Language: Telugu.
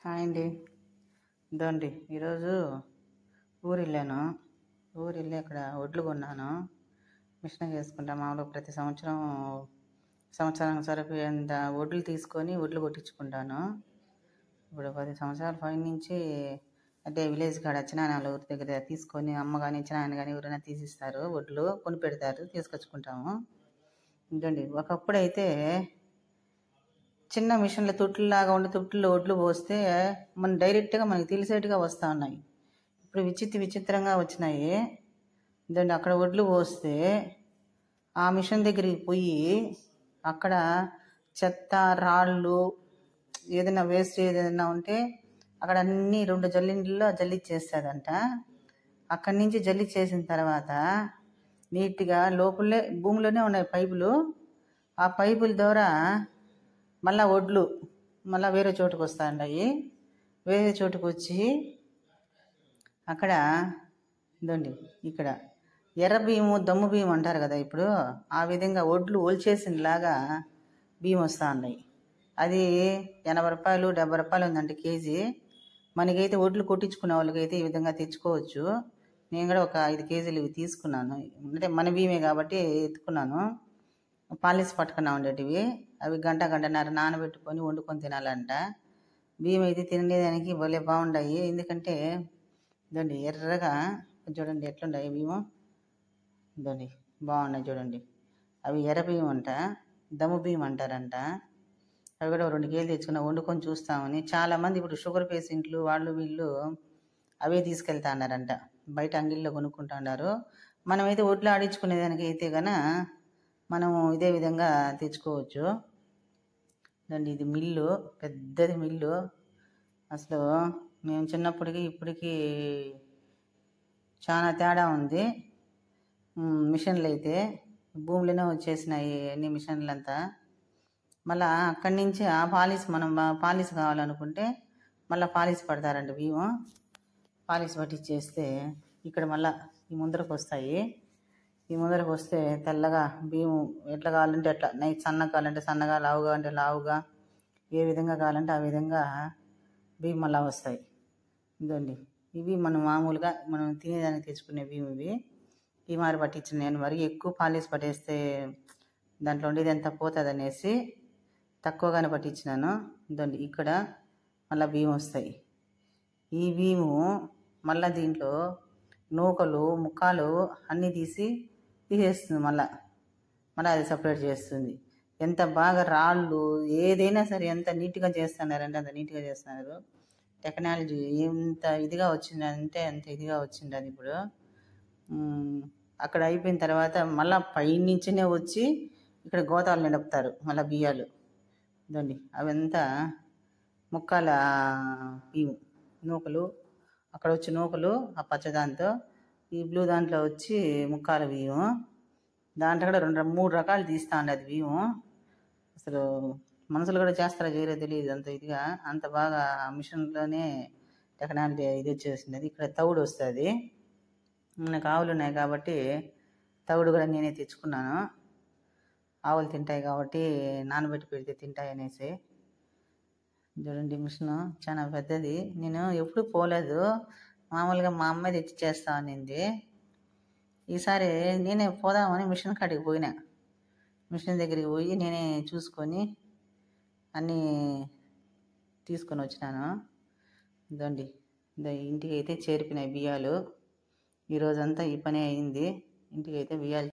హాయ్ అండి. ఇదండి ఈరోజు ఊరు వెళ్ళాను. ఊరు వెళ్ళి అక్కడ వడ్లు కొన్నాను. మిషన్ వేసుకుంటా మామూలుగా ప్రతి సంవత్సరానికి సరిపోయేంత వడ్లు తీసుకొని వడ్లు కొట్టించుకుంటాను. ఇప్పుడు 10 సంవత్సరాల పైన నుంచి అంటే విలేజ్ కాడ చిన్నాన్నల ఊరి దగ్గర తీసుకొని అమ్మ కానీ చిన్నాన్న కానీ ఎవరైనా తీసిస్తారు, వడ్లు కొని పెడతారు, తీసుకొచ్చుకుంటాము. ఇదండి ఒకప్పుడైతే చిన్న మిషన్ల తొట్టులాగా ఉండి తొట్టుల్లో వడ్లు పోస్తే మనం డైరెక్ట్గా మనకి తెలిసేట్టుగా వస్తూ ఉన్నాయి. ఇప్పుడు విచిత్రంగా వచ్చినాయి. దాన్ని అక్కడ వడ్లు పోస్తే ఆ మిషన్ దగ్గరికి పోయి అక్కడ చెత్త రాళ్ళు ఏదైనా వేస్ట్ ఏదైనా ఉంటే అక్కడ అన్నీ 2 జల్లిండ్లలో జల్లిచ్చేస్తుందంట. అక్కడి నుంచి జల్లిచ్చేసిన తర్వాత నీట్గా లోపలే భూమిలోనే ఉన్నాయి పైపులు. ఆ పైపుల ద్వారా మళ్ళీ వడ్లు మళ్ళీ వేరే చోటుకు వస్తాయి. వేరే చోటుకు వచ్చి అక్కడ ఇదండి ఇక్కడ ఎర్ర బియ్యము దమ్ము బియ్యం అంటారు కదా, ఇప్పుడు ఆ విధంగా వడ్లు ఒలిచేసినలాగా బియ్యం వస్తూ ఉన్నాయి. అది 80 రూపాయలు 70 రూపాయలు ఉందంటే కేజీ. మనకైతే వడ్లు కొట్టించుకునే వాళ్ళకైతే ఈ విధంగా తెచ్చుకోవచ్చు. నేను కూడా ఒక 5 కేజీలు ఇవి తీసుకున్నాను. అంటే మన బియ్యమే కాబట్టి ఎత్తుకున్నాను. పాలిస్ పట్టుకున్నా ఉండేటివి. అవి గంటన్నర నానబెట్టుకొని వండుకొని తినాలంట. బియ్యం అయితే తినేదానికి భలే బాగుంటాయి. ఎందుకంటే ఇదండి ఎర్రగా చూడండి ఎట్లుంటాయి బియ్యం. ఇదండి బాగున్నాయి చూడండి. అవి ఎర్ర బియ్యం అంట, దమ్ము బియ్యం అంటారంట. అవి కూడా 2 కేజీలు తెచ్చుకున్నా వండుకొని చూస్తామని. చాలామంది ఇప్పుడు షుగర్ పేషెంట్లు వాళ్ళు వీళ్ళు అవే తీసుకెళ్తా అన్నారంట. బయట అంగిల్లో కొనుక్కుంటా ఉన్నారు. మనమైతే వడ్లు ఆడించుకునేదానికి అయితే కనుక మనము ఇదే విధంగా తెచ్చుకోవచ్చు. దాన్ని ఇది మిల్లు, పెద్దది మిల్లు. అసలు మేము చిన్నప్పటికి ఇప్పటికీ చాలా తేడా ఉంది. మిషన్లు అయితే భూమిలోనే వచ్చేసినాయి అన్ని మిషన్లంతా. మళ్ళీ అక్కడి నుంచి ఆ పాలిస్ మనం పాలిస్ కావాలనుకుంటే మళ్ళీ పాలిస్ పడతారంట బియ్యం. పాలిస్ పట్టించేస్తే ఇక్కడ మళ్ళీ ఈ ముందరకు వస్తాయి. ఈ ముందరకు వస్తే తెల్లగా బియ్యం ఎట్లా కావాలంటే ఎట్లా, నైట్ సన్నగా కావాలంటే సన్నగా, లావుగా అంటే లావుగా, ఏ విధంగా కావాలంటే ఆ విధంగా బియ్యం మళ్ళా వస్తాయి. ఇదండి ఇవి మనం మామూలుగా మనం తినేదానికి తెచ్చుకునే బియ్యం ఇవి. ఈ మారి పట్టించిన నేను మరి ఎక్కువ పాలిస్ పట్టేస్తే దాంట్లో ఉండేది ఎంత పోతుంది అనేసి తక్కువగానే పట్టించినాను. ఇదండి ఇక్కడ మళ్ళీ బియ్యం వస్తాయి. ఈ బియ్యము మళ్ళీ దీంట్లో నూకలు ముక్కలు అన్నీ తీసేస్తుంది. మళ్ళీ అది సపరేట్ చేస్తుంది. ఎంత బాగా రాళ్ళు ఏదైనా సరే ఎంత నీట్గా చేస్తున్నారంటే అంత నీట్గా చేస్తున్నారు. టెక్నాలజీ ఎంత ఇదిగా వచ్చిందంటే అంత ఇదిగా వచ్చింది. అది ఇప్పుడు అక్కడ అయిపోయిన తర్వాత మళ్ళీ పైనుంచినే వచ్చి ఇక్కడ గోతాలు నిండుపుతారు మళ్ళీ బియ్యాలు. ఇదండి అవంతా ముక్కల బియ్యం, నూకలు అక్కడ వచ్చి నూకలు ఆ పచ్చదాంతో, ఈ బ్లూ దాంట్లో వచ్చి ముక్కాల బియ్యం. దాంట్లో కూడా 2-3 రకాలు తీస్తా ఉండేది బియ్యం. అసలు మనుషులు కూడా చేస్తారో చేయరో తెలియదు, అంత ఇదిగా అంత బాగా మిషన్లోనే టెక్నాలజీ ఇది వచ్చేసింది. ఇక్కడ తవుడు వస్తుంది. నాకు ఆవులు ఉన్నాయి కాబట్టి తవుడు కూడా నేనే తెచ్చుకున్నాను. ఆవులు తింటాయి కాబట్టి నానబెట్టి పెడితే తింటాయి అనేసి. చూడండి మిషను చాలా పెద్దది. నేను ఎప్పుడు పోలేదు, మామూలుగా మా అమ్మాయి తెచ్చి చేస్తా అనింది. ఈసారి నేనే పోదామని మిషన్ కాడికి పోయినా. మిషన్ దగ్గరికి పోయి నేనే చూసుకొని అన్నీ తీసుకొని వచ్చినాను. ఇదండి ఇంటికి అయితే చేరిపినాయి బియ్యాలు. ఈరోజంతా ఈ పని అయింది. ఇంటికి అయితే బియ్యాలు